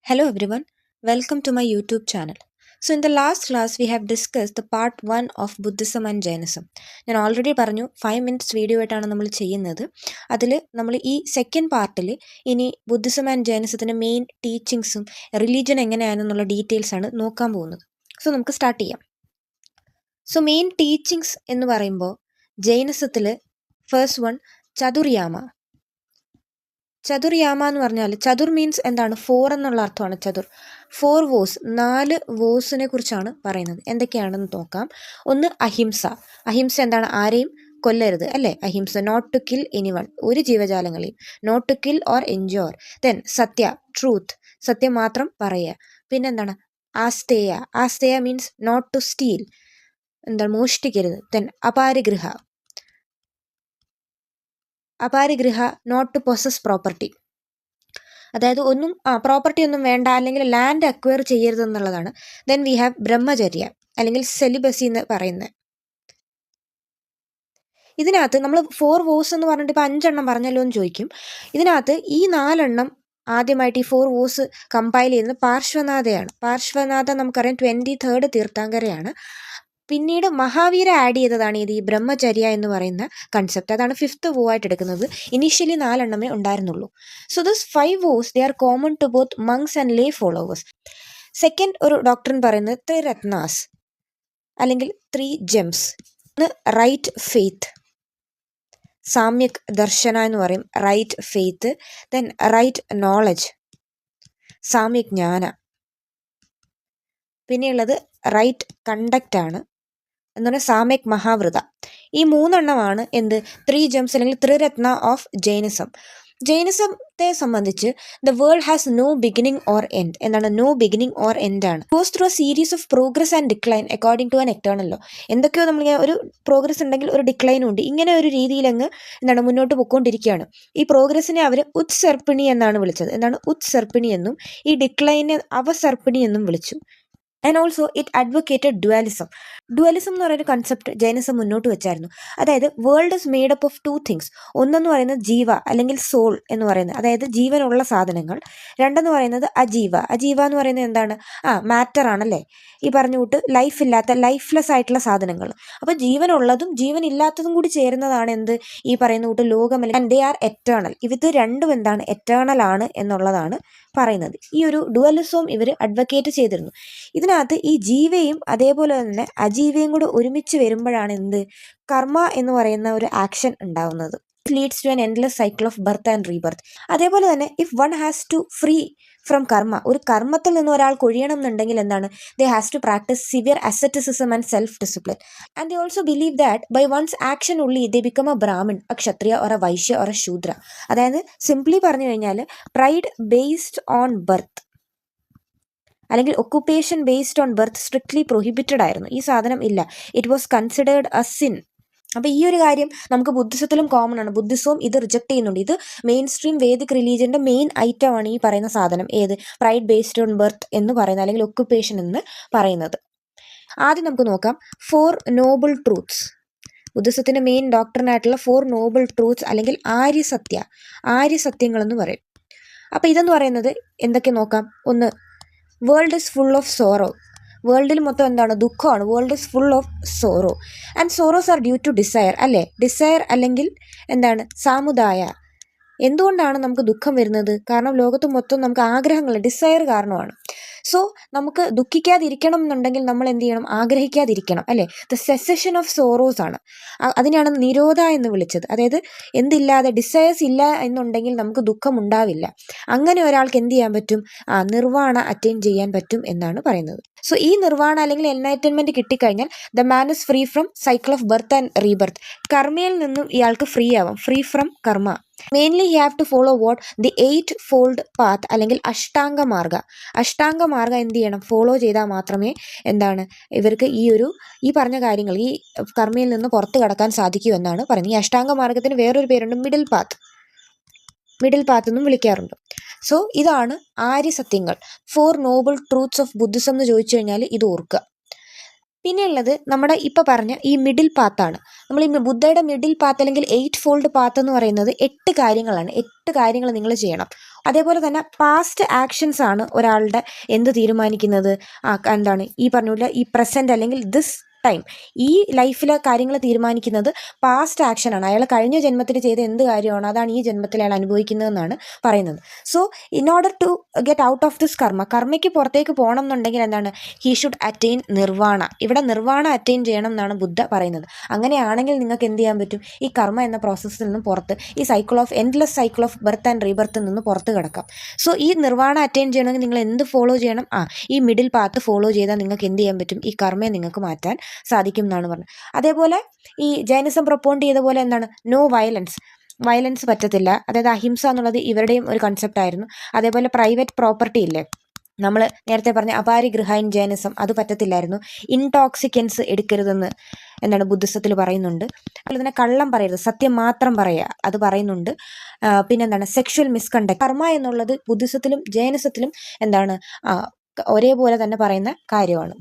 Hello everyone, welcome to my YouTube channel. So in the last class we have discussed the part 1 of Buddhism and Jainism. ഞാൻ already പറഞ്ഞു 5 minutes video ആയിട്ടാണ് നമ്മൾ ചെയ്യുന്നത്. അതിൽ നമ്മൾ ഈ സെക്കൻഡ് പാർട്ടിൽ ഇനി ബുദ്ധിസം ആൻഡ് ജൈനിസത്തിൻ്റെ മെയിൻ ടീച്ചിങ്സും റിലീജിയൻ എങ്ങനെയാണെന്നുള്ള ഡീറ്റെയിൽസ് ആണ് നോക്കാൻ പോകുന്നത്. സോ നമുക്ക് സ്റ്റാർട്ട് ചെയ്യാം. സോ മെയിൻ ടീച്ചിങ്സ് എന്ന് പറയുമ്പോൾ ജൈനിസത്തിൽ ഫസ്റ്റ് വൺ ചതുർയാമ. ചതുർയാമ എന്ന് പറഞ്ഞാൽ ചതുർ മീൻസ് എന്താണ്? 4 എന്നുള്ള അർത്ഥമാണ് ചതുർ. 4 വോസ്, 4 വോസിനെ കുറിച്ചാണ് പറയുന്നത്. എന്തൊക്കെയാണെന്ന് നോക്കാം. ഒന്ന് അഹിംസ. അഹിംസ എന്താണ്? ആരെയും കൊല്ലരുത് അല്ലേ? Ahimsa, not to kill anyone, ഒരു ജീവജാലങ്ങളെയും. Not to kill or enjoy. Then satya, truth, സത്യം മാത്രം പറയുക. പിന്നെന്താണ്? Asteya. Asteya means not to steal, എന്താണ്? മോഷ്ടിക്കരുത്. Then aparigraha. Aparigraha, not to possess property, അതായത് ഒന്നും പ്രോപ്പർട്ടി ഒന്നും വേണ്ട, അല്ലെങ്കിൽ ലാൻഡ് അക്വയർ ചെയ്യരുത് എന്നുള്ളതാണ്. ദെൻ വി ഹാവ് ബ്രഹ്മചര്യ അല്ലെങ്കിൽ സെലിബസി എന്ന് പറയുന്നത്. ഇതിനകത്ത് നമ്മൾ 4 വോസ് എന്ന് പറഞ്ഞിട്ട് ഇപ്പോൾ 5 എണ്ണം പറഞ്ഞല്ലോ എന്ന് ചോദിക്കും. ഇതിനകത്ത് ഈ 4 എണ്ണം ആദ്യമായിട്ട് ഈ 4 വോസ് കമ്പൈൽ ചെയ്യുന്നത് പാർശ്വനാഥയാണ്. പാർശ്വനാഥ നമുക്കറിയാം 23rd തീർത്ഥാങ്കരയാണ്. പിന്നീട് മഹാവീര ആഡ് ചെയ്തതാണ് ഇത്, ഈ ബ്രഹ്മചര്യ എന്ന് പറയുന്ന കൺസെപ്റ്റ്. അതാണ് 5th വോ ആയിട്ട് എടുക്കുന്നത്. ഇനീഷ്യലി 4 എണ്ണമേ ഉണ്ടായിരുന്നുള്ളൂ. So this 5 was they are common to both monks and lay followers. Second ഒരു ഡോക്ടറിൻ പറയുന്നത് 3 രത്നാസ് അല്ലെങ്കിൽ 3 gems. Right faith, samyak darshana എന്ന് പറയും, right faith. Then right knowledge, samyak jnana. പിന്നെയുള്ളത് റൈറ്റ് കണ്ടക്റ്റ് ആണ്, എന്ന് പറഞ്ഞാൽ സാമ്യക് മഹാവ്രത. ഈ 3 എണ്ണമാണ് എന്ത്? 3 ജെംസ് അല്ലെങ്കിൽ ത്രിരത്ന ഓഫ് ജൈനിസം. ജൈനിസത്തെ സംബന്ധിച്ച് the world has no beginning or end. എന്താണ്? നോ ബിഗിനിങ് ഓർ എൻഡ് ആണ്. Goes through a series of progress and decline according to an eternal law. എന്തൊക്കെയോ നമ്മൾ ഒരു പ്രോഗ്രസ് ഉണ്ടെങ്കിൽ ഒരു ഡിക്ലൈനും ഉണ്ട്. ഇങ്ങനെ ഒരു രീതിയിലങ്ങ് എന്താണ് മുന്നോട്ട് പോയിക്കൊണ്ടിരിക്കുകയാണ്. ഈ പ്രോഗ്രസ്സിനെ അവർ ഉത്സർപ്പിണി എന്നാണ് വിളിച്ചത്. എന്താണ്? ഉത്സർപ്പിണി എന്നും ഈ ഡിക്ലൈനെ അവസർപ്പിണി എന്നും വിളിച്ചു. And also it advocated dualism. Dualism എന്ന് പറയുന്ന കൺസെപ്റ്റ് ജൈനിസം മുന്നോട്ട് വെച്ചായിരുന്നു. അതായത് world is made up of 2 things. ഒന്നെന്ന് പറയുന്നത് ജീവ അല്ലെങ്കിൽ സോൾ എന്ന് പറയുന്നത്, അതായത് ജീവനുള്ള സാധനങ്ങൾ. രണ്ടെന്ന് പറയുന്നത് അജീവ. അജീവ എന്ന് പറയുന്നത് എന്താണ്? മാറ്റർ ആണല്ലേ. ഈ പറഞ്ഞ കൂട്ട് ലൈഫ് ഇല്ലാത്ത, ലൈഫ്ലെസ് ആയിട്ടുള്ള സാധനങ്ങൾ. അപ്പോൾ ജീവനുള്ളതും ജീവനില്ലാത്തതും കൂടി ചേരുന്നതാണ് എന്ത്? ഈ പറയുന്ന കൂട്ട് ലോകം. And they are eternal. ഇത് രണ്ടും എന്താണ്? എറ്റേണൽ ആണ് എന്നുള്ളതാണ് പറയുന്നത്. ഈ ഒരു ഡുവലിസവും ഇവർ അഡ്വക്കേറ്റ് ചെയ്തിരുന്നു. ഇതിനകത്ത് ഈ ജീവയും അതേപോലെ തന്നെ അജീവയും കൂടെ ഒരുമിച്ച് വരുമ്പോഴാണ് എന്ത്? കർമ്മ എന്ന് പറയുന്ന ഒരു ആക്ഷൻ ഉണ്ടാവുന്നത്. It leads to an endless cycle of birth and rebirth. അതേപോലെ തന്നെ if one has to free from karma, ഒരു കർമ്മത്തിൽ നിന്ന് ഒരാൾക്ക് ഒഴിയണം എന്നുണ്ടെങ്കിൽ എന്താണ്? They has to practise severe asceticism and self discipline. And they also believe that by one's action only they become a Brahmin, a Kshatriya or a Vaishya or a Shudra. അതായത് simply പറഞ്ഞു കഴിഞ്ഞാൽ പ്രൈഡ് ബേസ്ഡ് ഓൺ ബർത്ത് അല്ലെങ്കിൽ occupation based on birth strictly prohibited ആയിരുന്നു. ഈ സാധനം ഇല്ല. It was considered a sin. അപ്പോൾ ഈ ഒരു കാര്യം നമുക്ക് ബുദ്ധിസത്തിലും കോമൺ ആണ്. ബുദ്ധിസവും ഇത് റിജക്ട് ചെയ്യുന്നുണ്ട്. ഇത് മെയിൻ സ്ട്രീം വേദിക് റിലീജിയൻ്റെ മെയിൻ ഐറ്റം ആണ് ഈ പറയുന്ന സാധനം. ഏത്? പ്രൈഡ് ബേസ്ഡ് ഓൺ ബർത്ത് എന്ന് പറയുന്നത്, അല്ലെങ്കിൽ ഒക്കുപ്പേഷൻ എന്ന് പറയുന്നത്. ആദ്യം നമുക്ക് നോക്കാം 4 നോബിൾ ട്രൂത്ത്സ്. ബുദ്ധിസത്തിൻ്റെ മെയിൻ ഡോക്ടറിനായിട്ടുള്ള 4 നോബിൾ ട്രൂത്ത്സ് അല്ലെങ്കിൽ ആര്യസത്യങ്ങൾ എന്ന് പറയും. അപ്പോൾ ഇതെന്ന് പറയുന്നത് എന്തൊക്കെ നോക്കാം. ഒന്ന്, world is full of sorrow. വേൾഡിൽ മൊത്തം എന്താണ്? ദുഃഖമാണ്. World is full of sorrow and sorrows are due to desire അല്ലേ? ഡിസയർ അല്ലെങ്കിൽ എന്താണ്? സാമുദായ. എന്തുകൊണ്ടാണ് നമുക്ക് ദുഃഖം വരുന്നത്? കാരണം ലോകത്ത് മൊത്തം നമുക്ക് ആഗ്രഹങ്ങൾ, ഡിസയർ കാരണമാണ്. സോ നമുക്ക് ദുഃഖിക്കാതിരിക്കണം എന്നുണ്ടെങ്കിൽ നമ്മൾ എന്ത് ചെയ്യണം? ആഗ്രഹിക്കാതിരിക്കണം അല്ലേ? ദ സെസഷൻ ഓഫ് സോറോസ് ആണ്. അതിനാണ് നിരോധ എന്ന് വിളിച്ചത്. അതായത് എന്തില്ലാതെ, ഡിസയേഴ്സ് ഇല്ല എന്നുണ്ടെങ്കിൽ നമുക്ക് ദുഃഖം ഉണ്ടാവില്ല. അങ്ങനെ ഒരാൾക്ക് എന്ത് ചെയ്യാൻ പറ്റും? നിർവാണ അറ്റൈൻ ചെയ്യാൻ പറ്റും എന്നാണ് പറയുന്നത്. സോ ഈ നിർവാണ അല്ലെങ്കിൽ എൻലൈറ്റൻമെന്റ് കിട്ടിക്കഴിഞ്ഞാൽ the man is free from cycle of birth and rebirth. കർമ്മയിൽ നിന്നും ഇയാൾക്ക് ഫ്രീ ആവാം. Free from karma. Mainly you have to follow what? The 8 fold path അല്ലെങ്കിൽ അഷ്ടാംഗ മാർഗ. അഷ്ടാംഗ മാർഗ എന്ത് ചെയ്യണം? ഫോളോ ചെയ്താൽ മാത്രമേ എന്താണ് ഇവർക്ക് ഈ പറഞ്ഞ കാര്യങ്ങൾ, ഈ കർമ്മയിൽ നിന്ന് പുറത്ത് കടക്കാൻ സാധിക്കൂ എന്നാണ് പറയുന്നത്. ഈ അഷ്ടാംഗ മാർഗത്തിന് വേറൊരു പേരുണ്ട്, മിഡിൽ പാത്ത് എന്നും വിളിക്കാറുണ്ട്. സോ ഇതാണ് ആര്യസത്യങ്ങൾ. 4 നോബിൾ ട്രൂത്ത്സ് ഓഫ് ബുദ്ധിസം എന്ന് ചോദിച്ചു കഴിഞ്ഞാൽ ഇത് ഓർക്കുക. പിന്നെയുള്ളത് നമ്മുടെ ഇപ്പോൾ പറഞ്ഞ ഈ മിഡിൽ പാത്താണ്. നമ്മൾ ഈ ബുദ്ധയുടെ മിഡിൽ പാത്ത് അല്ലെങ്കിൽ 8 ഫോൾഡ് പാത്ത് എന്ന് പറയുന്നത് 8 കാര്യങ്ങളാണ്. 8 കാര്യങ്ങൾ നിങ്ങൾ ചെയ്യണം. അതേപോലെ തന്നെ പാസ്റ്റ് ആക്ഷൻസ് ആണ് ഒരാളുടെ എന്ത് തീരുമാനിക്കുന്നത്, എന്താണ് ഈ പറഞ്ഞ പോലെ ഈ പ്രസൻറ്റ് അല്ലെങ്കിൽ ദിസ് ടൈം, ഈ ലൈഫിലെ കാര്യങ്ങൾ തീരുമാനിക്കുന്നത് പാസ്റ്റ് ആക്ഷൻ ആണ്. അയാൾ കഴിഞ്ഞ ജന്മത്തിൽ ചെയ്ത എന്ത് കാര്യമാണോ അതാണ് ഈ ജന്മത്തിൽ അയാൾ അനുഭവിക്കുന്നതെന്നാണ് പറയുന്നത്. So in order to get out of this കർമ്മയ്ക്ക് പുറത്തേക്ക് പോകണം എന്നുണ്ടെങ്കിൽ എന്താണ്, ഹീ ഷുഡ് അറ്റെയിൻ നിർവാണ. ഇവിടെ നിർവാണ അറ്റെയിൻ ചെയ്യണം എന്നാണ് ബുദ്ധ പറയുന്നത്. അങ്ങനെയാണെങ്കിൽ നിങ്ങൾക്ക് എന്ത് ചെയ്യാൻ പറ്റും, ഈ കർമ്മ എന്ന പ്രോസസ്സിൽ നിന്നും പുറത്ത്, ഈ endless cycle of birth and റീബർത്തിൽ നിന്ന് പുറത്ത് കിടക്കാം. സോ ഈ നിർവാണ അറ്റെയിൻ ചെയ്യണമെങ്കിൽ നിങ്ങൾ എന്ത് ഫോളോ ചെയ്യണം, ഈ മിഡിൽ പാത്ത് ഫോളോ ചെയ്താൽ നിങ്ങൾക്ക് എന്ത് ചെയ്യാൻ പറ്റും, ഈ കർമ്മയെ നിങ്ങൾക്ക് മാറ്റാൻ സാധിക്കും എന്നാണ് പറഞ്ഞത്. അതേപോലെ ഈ ജൈനിസം പ്രൊപ്പോണ്ട് ചെയ്ത പോലെ എന്താണ്, നോ വയലൻസ് പറ്റത്തില്ല. അതായത് അഹിംസ എന്നുള്ളത് ഇവരുടെയും ഒരു കൺസെപ്റ്റ് ആയിരുന്നു. അതേപോലെ പ്രൈവറ്റ് പ്രോപ്പർട്ടി ഇല്ലേ, നമ്മൾ നേരത്തെ പറഞ്ഞ അപാരിഗൃഹ ഇൻ ജൈനിസം, അത് പറ്റത്തില്ലായിരുന്നു. ഇൻടോക്സിക്കൻസ് എടുക്കരുതെന്ന് എന്താണ് ബുദ്ധിസത്തിൽ പറയുന്നുണ്ട്. അതുപോലെ തന്നെ കള്ളം പറയരുത്, സത്യം മാത്രം പറയുക, അത് പറയുന്നുണ്ട്. പിന്നെന്താണ് സെക്ഷൽ മിസ്കണ്ടക്ട്. കർമ്മ എന്നുള്ളത് ബുദ്ധിസത്തിലും ജൈനിസത്തിലും എന്താണ് ഒരേപോലെ തന്നെ പറയുന്ന കാര്യമാണ്.